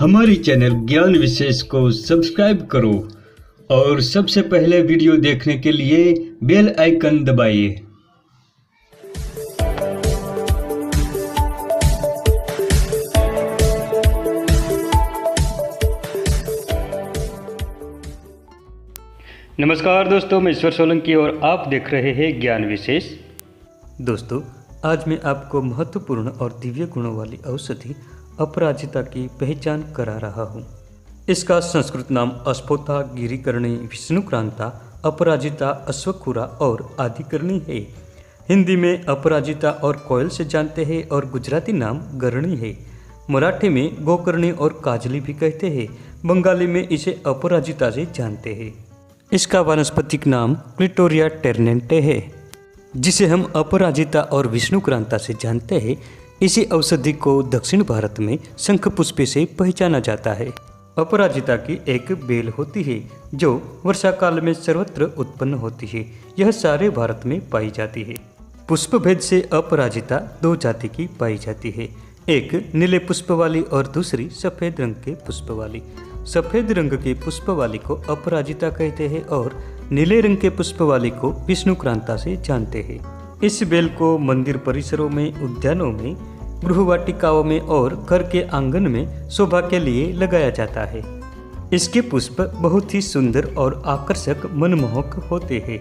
हमारी चैनल ज्ञान विशेष को सब्सक्राइब करो और सबसे पहले वीडियो देखने के लिए बेल आइकन दबाइए। नमस्कार दोस्तों, मैं ईश्वर सोलंकी और आप देख रहे हैं ज्ञान विशेष। दोस्तों, आज मैं आपको महत्वपूर्ण और दिव्य गुणों वाली औषधि अपराजिता की पहचान करा रहा हूँ। इसका संस्कृत नाम अस्फोथा, गिरिकर्णी, विष्णुक्रांता, अपराजिता, अश्वखुरा और आदिकर्णी है। हिंदी में अपराजिता और कोयल से जानते हैं और गुजराती नाम गरणी है। मराठी में गोकर्णी और काजली भी कहते हैं। बंगाली में इसे अपराजिता से जानते हैं। इसका वानस्पतिक नाम क्लिटोरिया टेरनेंटे है, जिसे हम अपराजिता और विष्णुक्रांता से जानते हैं। इसी औषधि को दक्षिण भारत में शंखपुष्पी से पहचाना जाता है। अपराजिता की एक बेल होती है जो वर्षा काल में सर्वत्र उत्पन्न होती है। यह सारे भारत में पाई जाती है। पुष्प भेद से अपराजिता दो जाति की पाई जाती है, एक नीले पुष्प वाली और दूसरी सफेद रंग के पुष्प वाली। सफेद रंग के पुष्प वाली को अपराजिता कहते हैं और नीले रंग के पुष्प वाली को विष्णुक्रांता से जानते हैं। इस बेल को मंदिर परिसरों में, उद्यानों में, गृहवाटिकाओं में और घर के आंगन में शोभा के लिए लगाया जाता है। इसके पुष्प बहुत ही सुंदर और आकर्षक, मनमोहक होते हैं।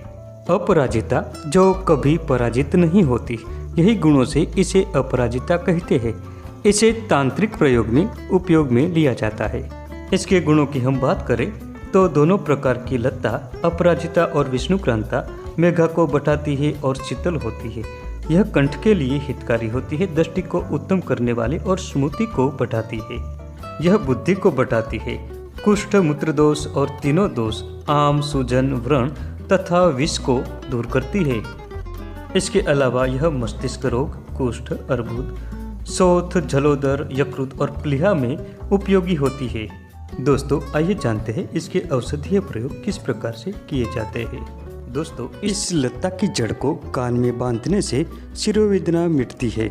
अपराजिता जो कभी पराजित नहीं होती, यही गुणों से इसे अपराजिता कहते हैं। इसे तांत्रिक प्रयोग में उपयोग में लिया जाता है। इसके गुणों की हम बात करें तो दोनों प्रकार की लता, अपराजिता और विष्णुक्रांता, मेघा को बढ़ाती है और शीतल होती है। यह कंठ के लिए हितकारी होती है, दृष्टि को उत्तम करने वाली और स्मृति को बढ़ाती है। यह बुद्धि को बढ़ाती है। कुष्ठ, मूत्र दोष और तीनों दोष, आम, सूजन, व्रण तथा विष को दूर करती है। इसके अलावा यह मस्तिष्क रोग, कुष्ठ, अर्बुद, शोथ, जलोदर, यकृत और प्लीहा में उपयोगी होती है। दोस्तों, आइए जानते हैं इसके औषधीय प्रयोग किस प्रकार से किए जाते हैं। दोस्तों, इस लता की जड़ को कान में बांधने से शिरोवेदना मिटती है।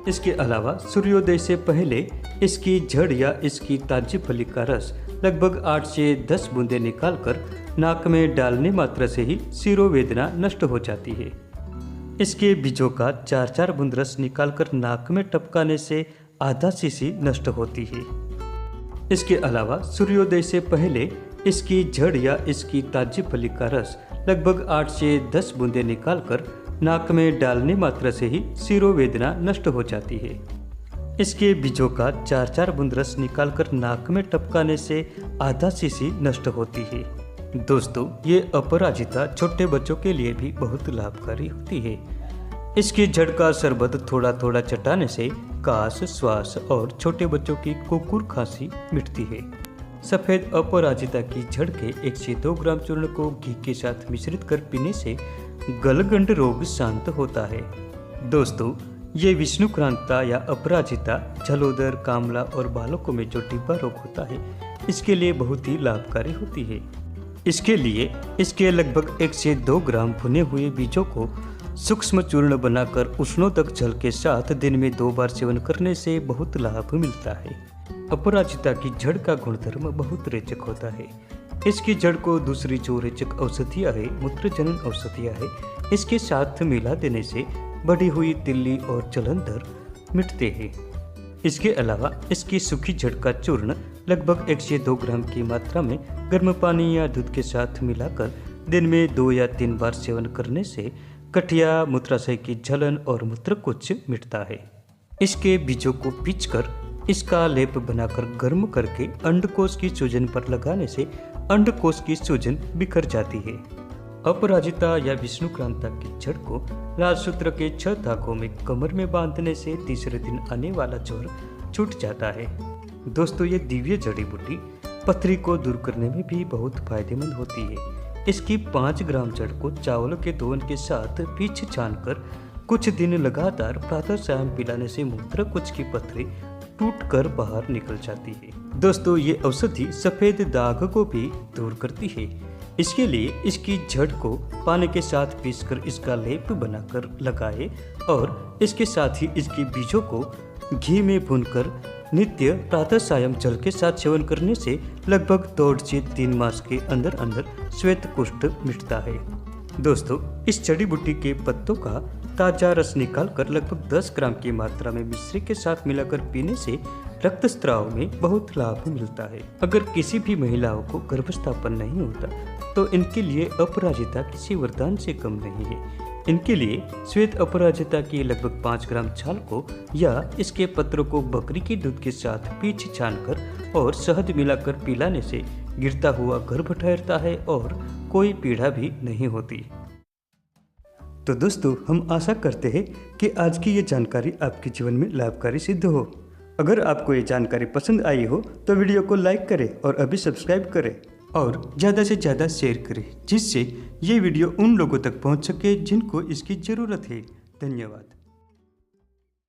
इसके अलावा सूर्योदय से पहले इसकी जड़ या इसकी ताजी फली का रस लगभग 8 से 10 बूंदें निकालकर नाक में डालने मात्र से ही शिरोवेदना नष्ट हो जाती है। इसके बीजों का 4-4 बूंद रस निकालकर नाक में टपकाने से आधा शीशी नष्ट होती है। इसके अलावा सूर्योदय से पहले इसकी जड़ या इसकी ताजी फली का रस लगभग 8 से 10 बूंदें निकालकर नाक में डालने मात्र से ही शिरोवेदना नष्ट हो जाती है। इसके बीजों का 4-4 बूंद रस निकालकर नाक में टपकाने से आधा शीशी नष्ट होती है। दोस्तों, ये अपराजिता छोटे बच्चों के लिए भी बहुत लाभकारी होती है। इसकी जड़ का शरबत थोड़ा थोड़ा चटाने से काश, श्वास और छोटे बच्चों की कुकुर खांसी मिटती है। सफेद अपराजिता की जड़ के 1 से 2 ग्राम चूर्ण को घी के साथ मिश्रित कर पीने से गलगंड रोग शांत होता है। दोस्तों, ये विष्णुक्रांता या अपराजिता जलोदर, कामला और बालकों में जो डिब्बा रोग होता है, इसके लिए बहुत ही लाभकारी होती है। इसके लिए इसके लगभग 1 से 2 ग्राम भुने हुए बीजों को सूक्ष्म चूर्ण बनाकर उष्णोदक जल के साथ दिन में 2 बार सेवन करने से बहुत लाभ मिलता है। अपराजिता की जड़ का गुणधर्म बहुत रेचक होता है। इसकी जड़ को दूसरी जो रेचक औषधियाँ है, मूत्रजनन औषधियाँ है, इसके साथ मिला देने से बढ़ी हुई तिल्ली और जलंधर मिटते हैं। इसके अलावा इसकी सूखी जड़ का चूर्ण लगभग 1 से 2 ग्राम की मात्रा में गर्म पानी या दूध के साथ मिलाकर दिन में 2 या 3 बार सेवन करने से गठिया, मूत्राशय की जलन और मूत्रकुच मिटता है। इसके बीजों को पीसकर इसका लेप बनाकर गर्म करके अंडकोश की सूजन पर लगाने से अंडकोश की सूजन बिखर जाती है। अपराजिता या विष्णुक्रांता की जड़ को राजसूत्र के 6 धागों में कमर में बांधने से तीसरे दिन आने वाला ज्वर छूट जाता है। दोस्तों, ये दिव्य जड़ी बूटी पथरी को दूर करने में भी बहुत फायदेमंद होती है। इसकी 5 ग्राम जड़ को चावल के दोहन के साथ पीछ छानकर कुछ दिन लगातार प्रातः शाम पिलाने से मूत्रकुच की पथरी टूटकर बाहर निकल जाती है। दोस्तों, ये औषधि सफेद दाग को भी दूर करती है। इसके लिए इसकी जड़ को पानी के साथ पीसकर इसका लेप बनाकर लगाए और इसके साथ ही इसके बीजों को घी में भूनकर नित्य प्रातः सायं जल के साथ सेवन करने से लगभग 2 से 3 मास के अंदर अंदर श्वेत कुष्ठ मिटता है। दोस्तों, इस जड़ी बूटी के पत्तों का ताजा रस निकालकर लगभग 10 ग्राम की मात्रा में मिश्री के साथ मिलाकर पीने से रक्तस्राव में बहुत लाभ मिलता है। अगर किसी भी महिलाओं को गर्भस्थापन नहीं होता तो इनके लिए अपराजिता किसी वरदान से कम नहीं है। इनके लिए श्वेत अपराजिता की लगभग 5 ग्राम छाल को या इसके पत्रों को बकरी के दूध के साथ पीछ छानकर और शहद मिलाकर पिलाने से गिरता हुआ गर्भ ठहरता है और कोई पीड़ा भी नहीं होती। तो दोस्तों, हम आशा करते हैं कि आज की ये जानकारी आपके जीवन में लाभकारी सिद्ध हो। अगर आपको ये जानकारी पसंद आई हो तो वीडियो को लाइक करें और अभी सब्सक्राइब करें और ज़्यादा से ज़्यादा शेयर करें, जिससे ये वीडियो उन लोगों तक पहुंच सके जिनको इसकी ज़रूरत है। धन्यवाद।